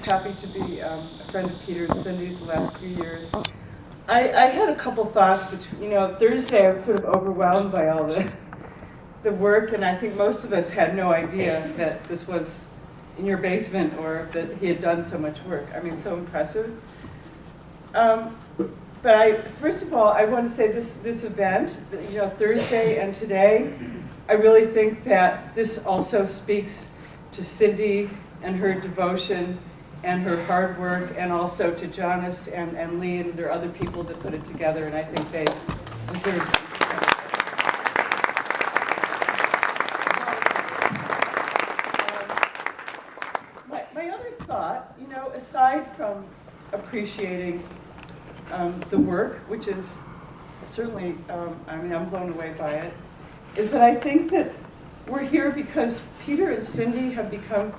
happy to be a friend of Peter and Cindy's the last few years. I had a couple thoughts between, Thursday I was sort of overwhelmed by all the work, and I think most of us had no idea that this was in your basement or that he had done so much work. I mean, so impressive. But first of all, I want to say this event, Thursday and today, I really think that this also speaks to Cindy and her devotion and her hard work, and also to Jonas and Lee and there are other people that put it together, and I think they deserve some credit. My other thought, aside from appreciating the work, which is certainly, I'm blown away by it, is that I think that we're here because Peter and Cindy have become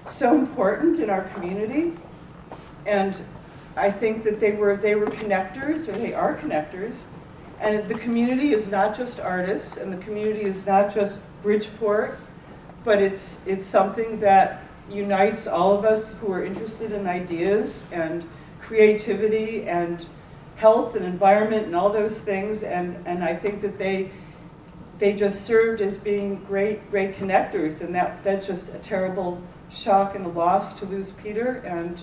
so important in our community, and I think that they were connectors, or they are connectors, and the community is not just artists, and the community is not just Bridgeport, but it's something that unites all of us who are interested in ideas and creativity and health and environment and all those things, and I think that they just served as being great connectors, and that's just a terrible shock and a loss to lose Peter. And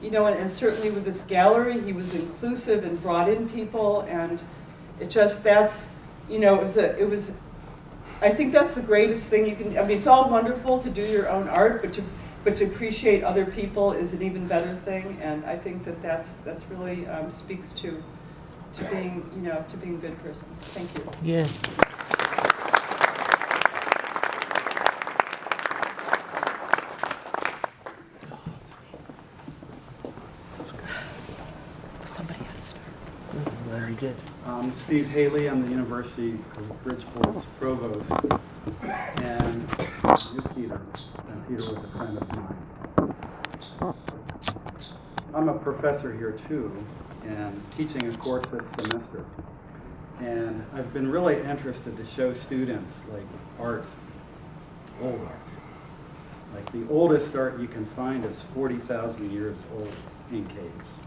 and certainly with this gallery, he was inclusive and brought in people, and it just I think that's the greatest thing you can. I mean, it's all wonderful to do your own art, but to appreciate other people is an even better thing, and I think that's really speaks to being to being a good person. Thank you. Yeah. Very good. Steve Haley, I'm the University of Bridgeport's provost, and with Peter, and Peter was a friend of mine. I'm a professor here too, and teaching a course this semester. And I've been really interested to show students like art, old art. Like the oldest art you can find is 40,000 years old in caves.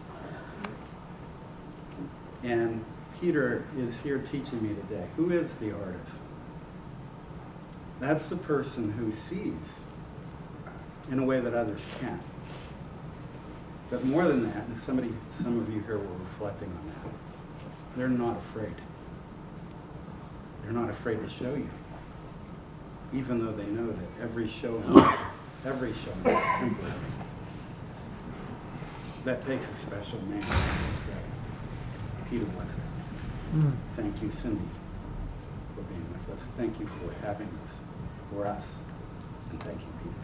And Peter is here teaching me today. Who is the artist? That's the person who sees in a way that others can't. But more than that, and some of you here were reflecting on that, they're not afraid. They're not afraid to show you, even though they know that every show is temporary. That takes a special man. Peter was it. Thank you, Cindy, for being with us. Thank you for having us, for us, and thank you, Peter.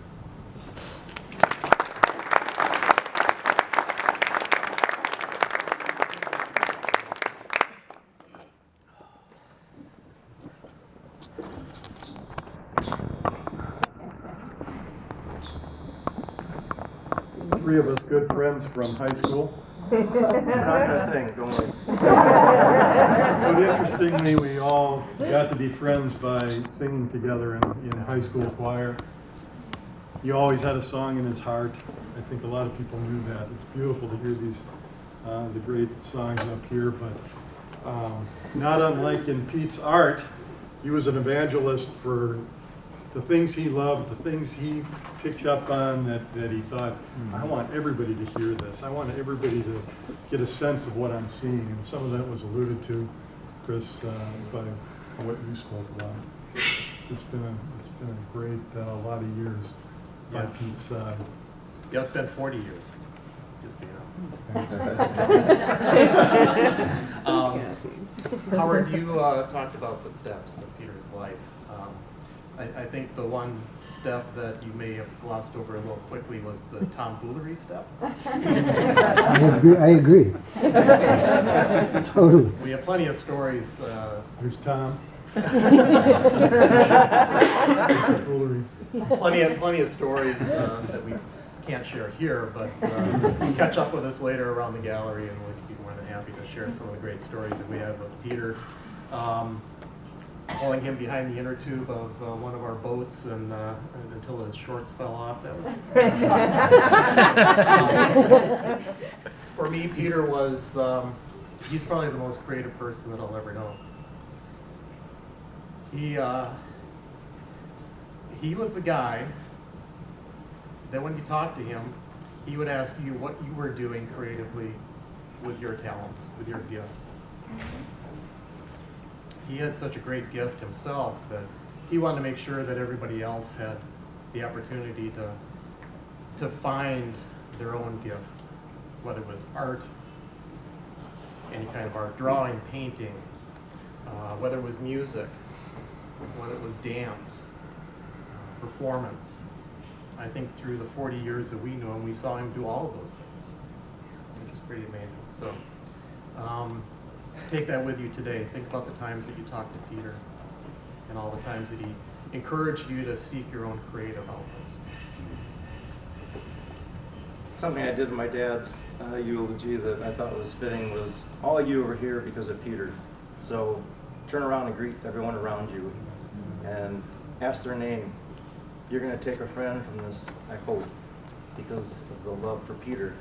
Three of us good friends from high school. I'm not going to sing, don't worry. But interestingly, we all got to be friends by singing together in high school choir. He always had a song in his heart. I think a lot of people knew that. It's beautiful to hear these the great songs up here, but not unlike in Pete's art, he was an evangelist for the things he loved, the things he picked up on that he thought, I want everybody to hear this. I want everybody to get a sense of what I'm seeing. And some of that was alluded to, Chris, by what you spoke about. It's been a great lot of years by Pete's side. Yeah, it's been 40 years, just so you know. Howard, you talked about the steps of Peter's life. I think the one step that you may have glossed over a little quickly was the tomfoolery step. I agree. Totally. We have plenty of stories. Here's Tom. plenty of stories that we can't share here, but catch up with us later around the gallery, and we'd be more than happy to share some of the great stories that we have with Peter. pulling him behind the inner tube of one of our boats and until his shorts fell off. That was. For me, Peter was, he's probably the most creative person that I'll ever know. He was the guy that when you talked to him, he would ask you what you were doing creatively with your talents, with your gifts. He had such a great gift himself that he wanted to make sure that everybody else had the opportunity to find their own gift, whether it was art, any kind of art, drawing, painting, whether it was music, whether it was dance, performance. I think through the 40 years that we knew him, we saw him do all of those things, which is pretty amazing. So take that with you today. Think about the times that you talked to Peter and all the times that he encouraged you to seek your own creative outlets. Something I did in my dad's eulogy that I thought was fitting was, all of you are here because of Peter. So turn around and greet everyone around you and ask their name. You're going to take a friend from this, I hope, because of the love for Peter.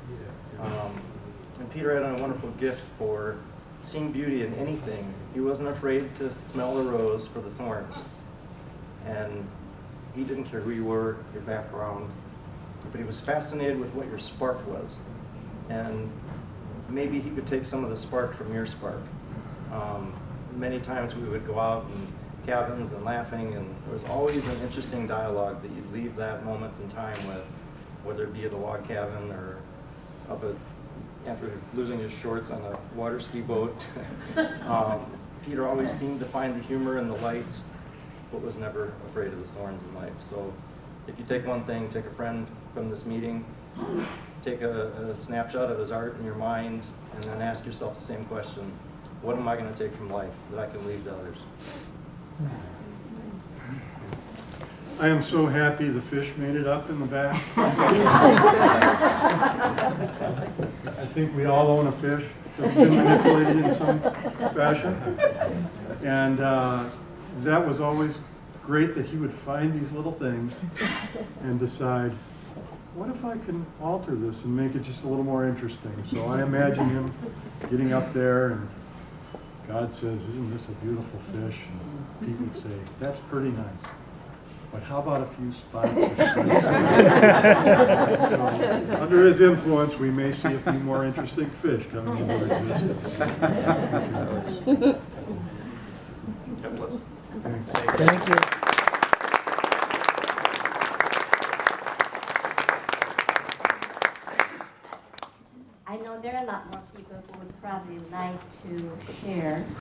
And Peter had a wonderful gift for seeing beauty in anything. He wasn't afraid to smell the rose for the thorns. And he didn't care who you were, your background, but he was fascinated with what your spark was. And maybe he could take some of the spark from your spark. Many times we would go out in cabins and laughing, and there was always an interesting dialogue that you'd leave that moment in time with, whether it be at a log cabin or up at, after losing his shorts on a water ski boat. Peter always seemed to find the humor and the light, but was never afraid of the thorns in life. So if you take one thing, take a friend from this meeting, take a snapshot of his art in your mind, and then ask yourself the same question: what am I going to take from life that I can leave to others? I am so happy the fish made it up in the back. I think we all own a fish that's been manipulated in some fashion. And that was always great that he would find these little things and decide, what if I can alter this and make it just a little more interesting? So I imagine him getting up there and God says, isn't this a beautiful fish? And Pete would say, that's pretty nice. But how about a few spikes or snakes? So, under his influence, we may see a few more interesting fish coming into existence. Thanks. Thank you. I know there are a lot more people who would probably like to share.